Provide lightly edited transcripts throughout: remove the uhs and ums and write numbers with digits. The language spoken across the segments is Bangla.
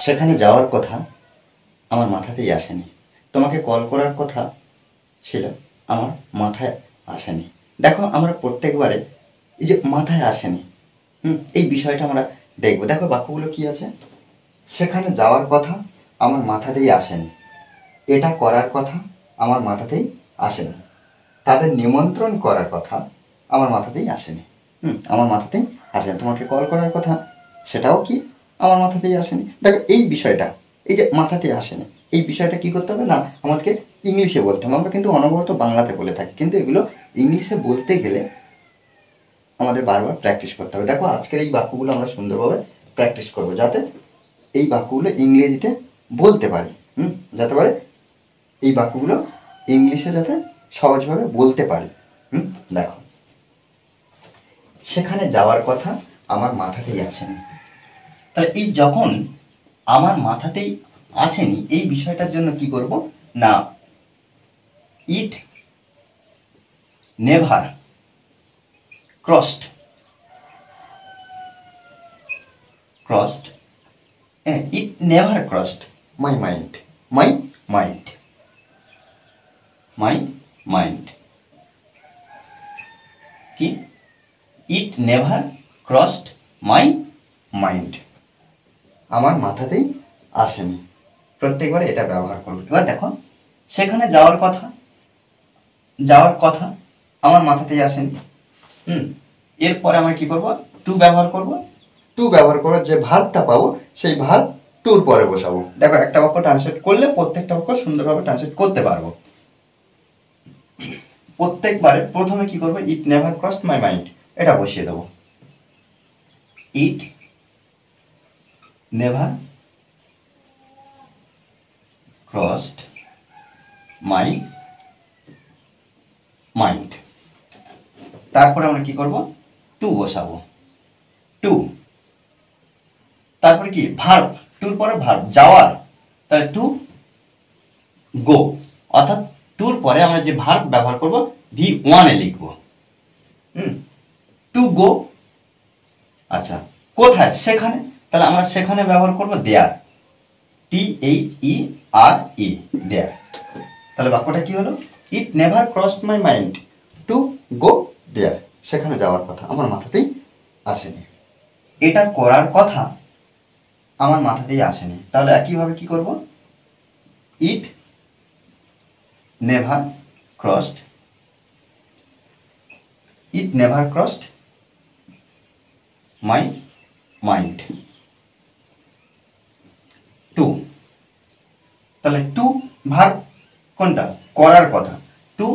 সেখানে যাওয়ার কথা আমার মাথাতেই আসেনি। তোমাকে কল করার কথা ছিল, আমার মাথায় আসেনি। দেখো, আমরা প্রত্যেকবারে এই যে মাথায় আসেনি, এই বিষয়টা আমরা দেখবো। দেখো বাক্যগুলো কি আছে। সেখানে যাওয়ার কথা আমার মাথাতেই আসেনি, এটা করার কথা আমার মাথাতেই আসেনি, তাদের নিমন্ত্রণ করার কথা আমার মাথাতেই আসেনি। আমার মাথাতেই আসেনি। তোমাকে কল করার কথা, সেটাও কি আমার মাথাতেই আসেনি। দেখো এই বিষয়টা, এই যে মাথাতেই আসেনি, এই বিষয়টা কি করতে হবে না, আমাদেরকে ইংলিশে বলতে হবে। আমরা কিন্তু অনবরত বাংলাতে বলে থাকি, কিন্তু এগুলো ইংলিশে বলতে গেলে আমাদের বারবার প্র্যাকটিস করতে হবে। দেখো আজকের এই বাক্যগুলো আমরা সুন্দরভাবে প্র্যাকটিস করবো, যাতে এই বাক্যগুলো ইংরেজিতে বলতে পারি। যাতে পারে এই বাক্যগুলো ইংলিশে যাতে সহজভাবে বলতে পারি। দেখো, সেখানে যাওয়ার কথা আমার মাথাতেই আসেনি। তাহলে এই যখন আমার মাথাতেই আসেনি, এই বিষয়টার জন্য কি করব না, it never crossed it never crossed my mind কি, it never crossed my mind, আমার মাথাতেই আসেনি। প্রত্যেকবার এটা ব্যবহার করব। এবার দেখো, সেখানে যাওয়ার কথা আমার মাথাতেই আসেনি। এরপরে আমরা কি করব, টু ব্যবহার করব। টু ব্যবহার করে যে ভার্বটা পাবো, সেই ভার্ব টুর পরে বসাবো। দেখো, একটা বাক্য ট্রান্সলেট করলে প্রত্যেকটা বাক্য সুন্দরভাবে ট্রান্সলেট করতে পারবো। প্রত্যেকবারে প্রথমে কি করবো, ইট নেভার ক্রসড মাই মাইন্ড, এটা বসিয়ে দেবো। ইট নেভার ক্রসড মাই মাইন্ড। তারপরে আমরা কি করব, টু বসাবো। টু, তারপরে কি ভার্ব, টুর পরে ভার্ব যাওয়ার, তাহলে টু গো। অর্থাৎ টুর পরে আমরা যে ভার্ব ব্যবহার করব V1 এ লিখবো। To go. আচ্ছা, কোথায়, সেখানে, তাহলে আমরা সেখানে ব্যবহার করব দেয়ার, THERE, দেয়ার। তাহলে বাক্যটা কি হলো, it never crossed my mind to go there. সেখানে যাওয়ার কথা আমার মাথাতেই আসেনি, এটা করার কথা আমার মাথাতেই আসেনি। তাহলে একইভাবে কি করব, ইট never crossed my mind two. তাহলে টু ভার্ব কোনটা, করার কথা, টু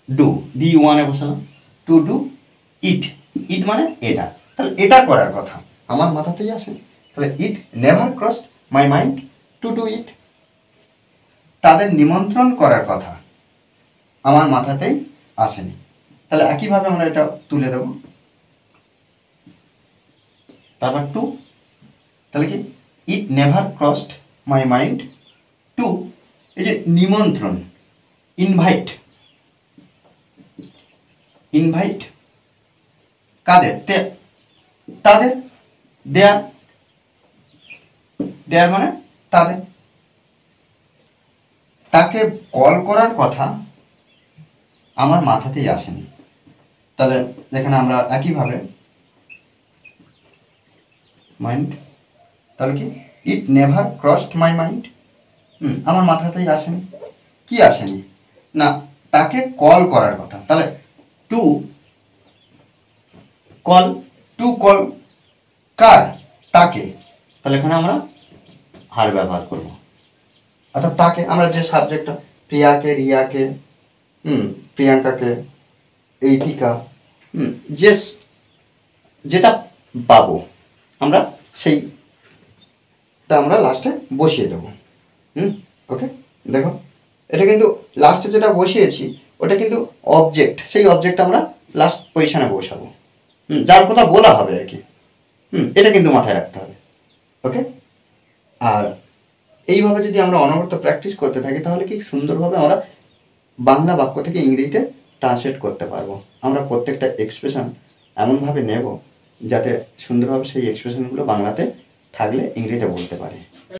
ডু, V1 এ বসালাম। টু ডু ইট, ইট মানে এটা, তাহলে এটা করার কথা আমার মাথাতেই আসেনি। তাহলে ইট never crossed my mind to do it. তাদের নিমন্ত্রণ করার কথা আমার মাথাতেই আসেনি। তাহলে একইভাবে আমরা এটা তুলে দেব। তারপর টু, তাহলে কি, it never crossed my mind two, এই যে নিমন্ত্রণ, ইনভাইট, কাদের, তাদের, দেয়ার মানে তাদের, তাকে কল করার কথা আমার মাথাতেই আসেনি। তাহলে যেখানে আমরা একইভাবে মাইন্ড, তাহলে কি, it never crossed my mind, আমার মাথাতেই আসেনি। কি আসেনি না, তাকে কল করার কথা। তাহলে টু কল কার, তাকে। তাহলে এখানে আমরা হার ব্যবহার করব। অর্থাৎ তাকে আমরা যে সাবজেক্টটা, প্রিয়াকে, রিয়াকে, প্রিয়াঙ্কাকে, এইথিকা, যে যেটা পাবো আমরা, সেইটা আমরা লাস্টে বসিয়ে দেবো। ওকে, দেখো এটা কিন্তু লাস্টে যেটা বসিয়েছি ওটা কিন্তু অবজেক্ট, সেই অবজেক্ট আমরা লাস্ট পজিশনে বসাবো, যার কথা বলা হবে আর কি। এটা কিন্তু মাথায় রাখতে হবে। ওকে, আর এইভাবে যদি আমরা অনবরত প্র্যাকটিস করতে থাকি, তাহলে কি সুন্দরভাবে আমরা বাংলা বাক্য থেকে ইংরেজিতে ট্রান্সলেট করতে পারবো। আমরা প্রত্যেকটা এক্সপ্রেশন এমনভাবে নেব যাতে সুন্দরভাবে সেই এক্সপ্রেশনগুলো বাংলাতে থাকলে ইংরেজিতে বলতে পারে।